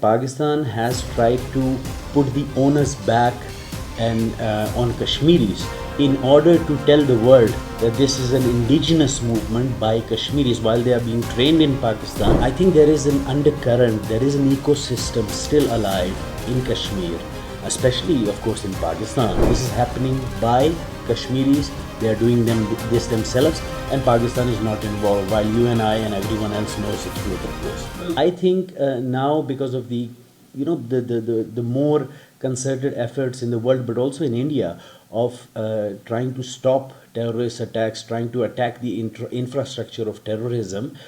Pakistan has tried to put the onus back on Kashmiris in order to tell the world that this is an indigenous movement by Kashmiris while they are being trained in Pakistan. I think there is an undercurrent, there is an ecosystem still alive in Kashmir, especially of course in Pakistan. This is happening by Kashmiris. They are doing this themselves, and Pakistan is not involved, while you and I and everyone else knows the truth of this. I think now, because of the more concerted efforts in the world, but also in India, of trying to stop terrorist attacks, trying to attack the infrastructure of terrorism,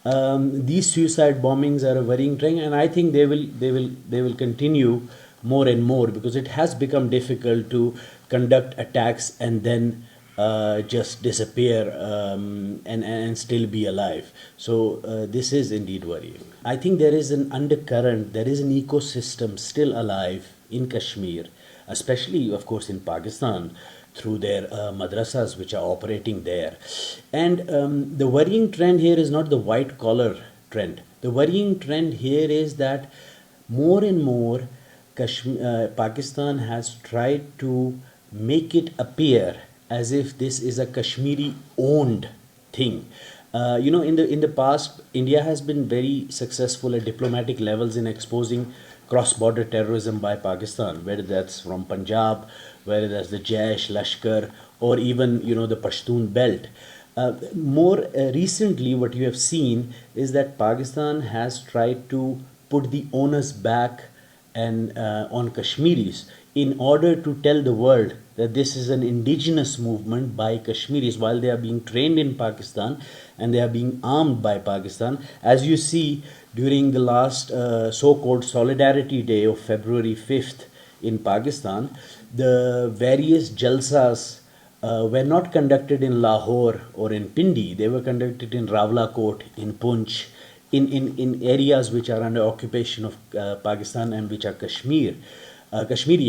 these suicide bombings are a worrying trend, and I think they will continue more and more, because it has become difficult to conduct attacks and then just disappear and still be alive. So this is indeed worrying. I think there is an undercurrent, there is an ecosystem still alive in Kashmir, especially of course in Pakistan, through their madrasas which are operating there. And the worrying trend here is not the white collar trend. The worrying trend here is that more and more Pakistan has tried to make it appear as if this is a Kashmiri owned thing. In the past, India has been very successful at diplomatic levels in exposing cross-border terrorism by Pakistan, whether that's from Punjab, whether that's the Jaish, Lashkar, or even the Pashtun belt. More recently, what you have seen is that Pakistan has tried to put the onus back on Kashmiris in order to tell the world that this is an indigenous movement by Kashmiris while they are being trained in Pakistan and they are being armed by Pakistan. As you see, during the last so-called Solidarity Day of February 5th in Pakistan, the various jalsas were not conducted in Lahore or in Pindi. They were conducted in Rawalakot, in Punch, in areas which are under occupation of Pakistan and which are Kashmiri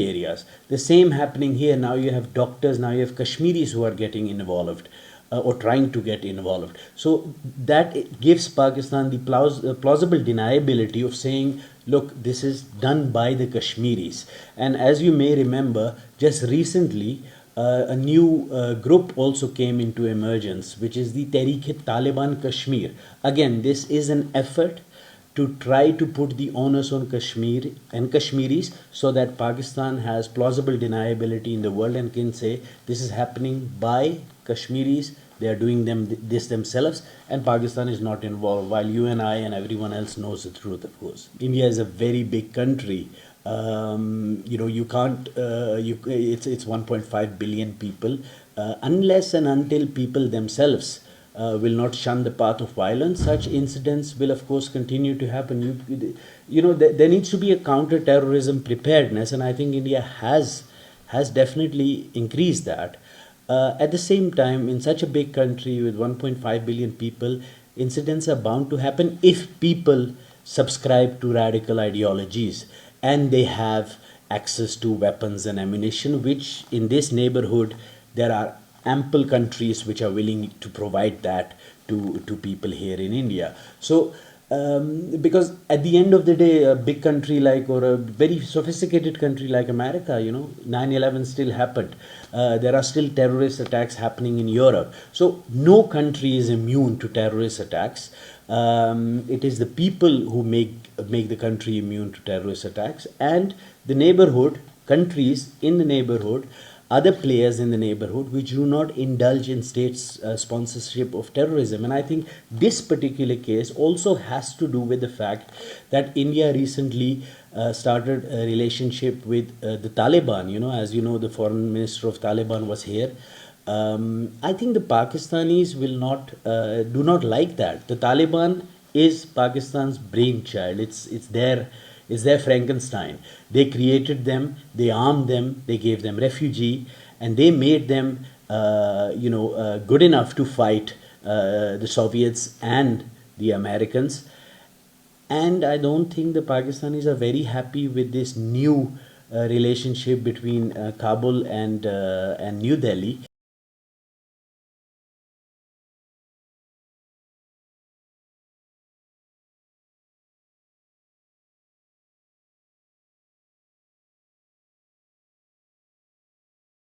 areas. The same happening here. Now you have doctors, now you have Kashmiris who are getting involved or trying to get involved. So that gives Pakistan the plausible deniability of saying, look, this is done by the Kashmiris. And as you may remember, just recently, a new group also came into emergence, which is the Tehreek-e-Taliban Kashmir. Again, this is an effort to try to put the onus on Kashmir and Kashmiris so that Pakistan has plausible deniability in the world and can say this is happening by Kashmiris, they are doing this themselves, and Pakistan is not involved, while you and I and everyone else knows the truth, of course. India is a very big country. You can't, it's 1.5 billion people. Unless and until people themselves will not shun the path of violence, such incidents will of course continue to happen. There needs to be a counter-terrorism preparedness, and I think India has definitely increased that. At the same time, in such a big country with 1.5 billion people, incidents are bound to happen if people subscribe to radical ideologies and they have access to weapons and ammunition, which in this neighborhood there are ample countries which are willing to provide that to people here in India. So because at the end of the day, a big country or a very sophisticated country like America, 9/11 still happened. There are still terrorist attacks happening in Europe. So no country is immune to terrorist attacks. It is the people who make the country immune to terrorist attacks, and the neighborhood, countries in the neighborhood, other players in the neighborhood which do not indulge in states' sponsorship of terrorism. And I think this particular case also has to do with the fact that India recently started a relationship with the Taliban. As you know, the foreign minister of Taliban was here. I think the Pakistanis do not like that. The Taliban is Pakistan's brainchild. It's their Frankenstein. They created them, they armed them, they gave them refugee, and they made them good enough to fight the Soviets and the Americans. And I don't think the Pakistanis are very happy with this new relationship between Kabul and New Delhi.